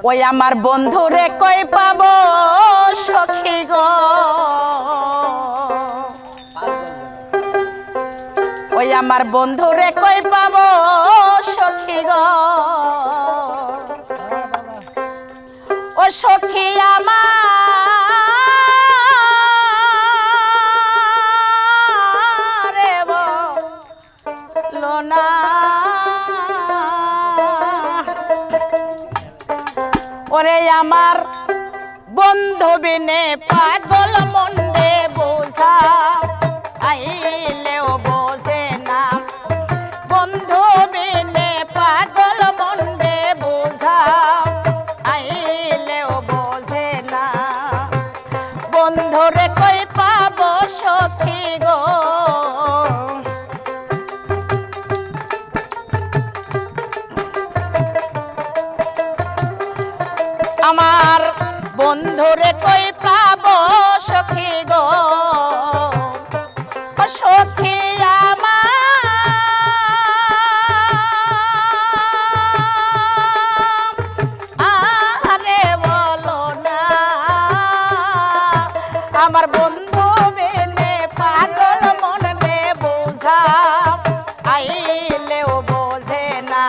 ওই আমার বন্ধুরে কই পাবো সখী গো, ওই আমার বন্ধুরে কই পাবো সখী গো, ও সখী আমার রে বলো না, ওরে আমার বন্ধু বিনে পাগল মনে বোঝা আইলেও বোঝে না, বন্ধু বিনে পাগল মনে বোঝা আইলেও বোঝে না, বন্ধুরে কই পাবো সখী গো, আমার বন্ধুরে কই পাবো সখী গো, সখী আরে বলো না, আমার বন্ধু বিনে পাগল মনে বোঝা আইলেও বোঝে না,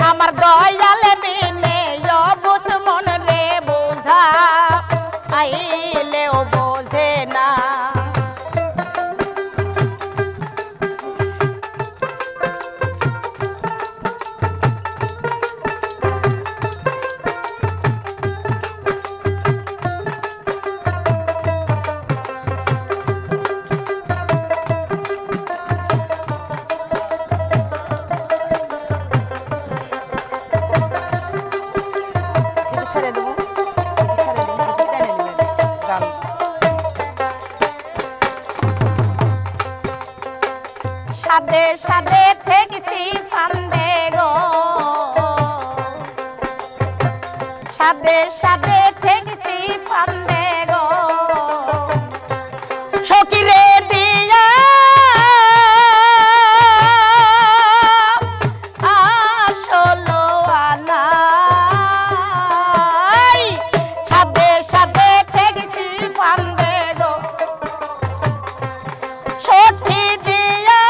আমার দয়াল বিনে অবুঝ মন রে বোঝা আইলেও বোঝে না, ছেড়ে দেবো গান সাদে সাদে থেকেছি ফান্দে গো, সাদে সাদে থেকেছি ফান্দে গো, সখীরে দিয়া আসলো আনা, সাদে সাদে থেকেছি ফান্দে গো, সখী দিয়া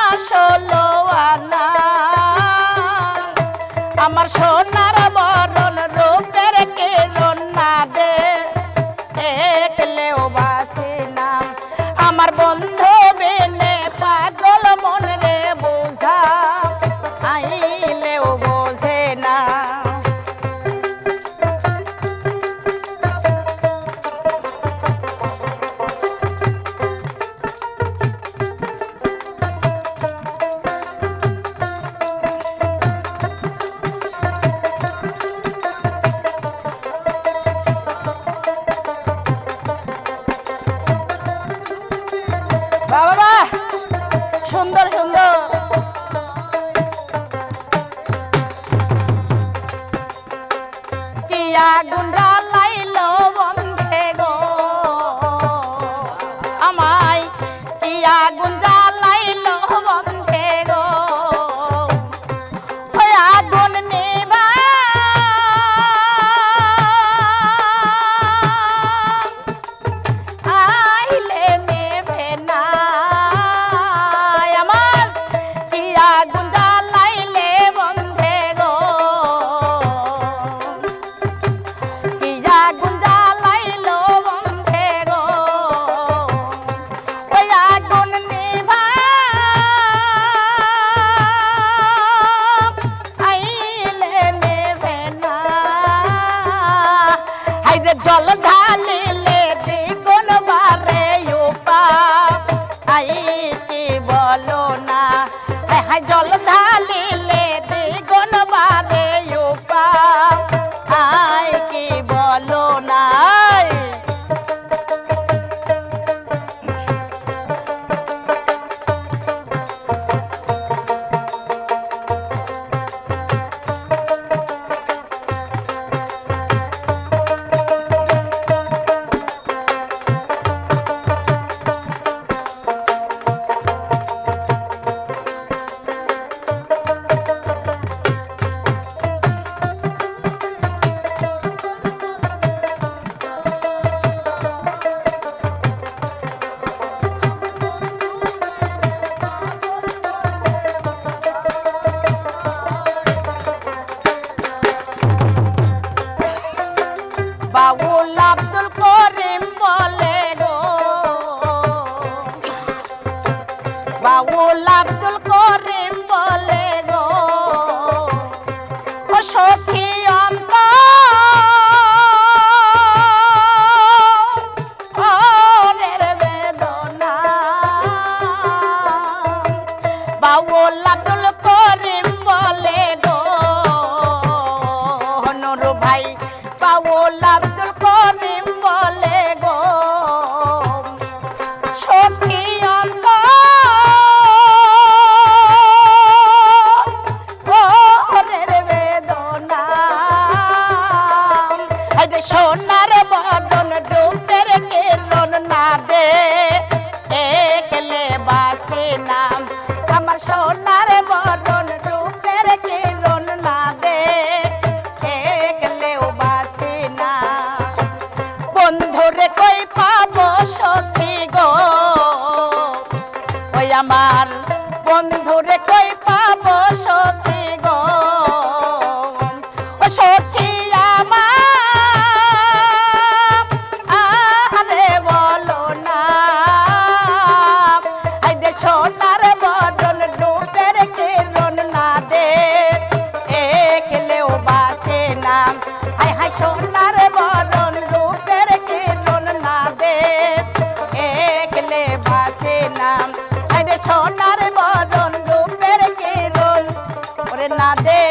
আসলো আনা, আমার সোনার বরণ রূপের কিরণ না দে দেখলেও বাসি না, আমার বন্ধু বিনে পাগল মন রে বোঝা আইলেও বোঝে না, বাবা সুন্দর সুন্দর কি আগুন জ্বালাইলো বন্ধে গো, আমায় কি আগুন জ্বালাইলো বন্ধে গো, ওই আগুন নিবা আইলে নেবে না, আমার কি আগুন জ্বালাইলে বন্ধে গো, কি আগুন জ্বালাইলো বন্ধে গো, ওই আগুন নিভা আইলে নেবে না, হাইরে জল ঢালিলে দ্বিগুণ বারে উপা আই কি বলো না, হাই জল ঢালিলে দ্বিগুণ বারে উপা আই কি বলো না, পাবো সখী গো ও সখী আমার আরে বলো না আই দে সোনার বদন ডুবের কিরণ না দে একলেও বাসে না আই হাই সোনার বদন ডুবের কিরণ না দে একলে বাসে না আই দে সোনার বদন ডুবের কিরণ ওরে না দে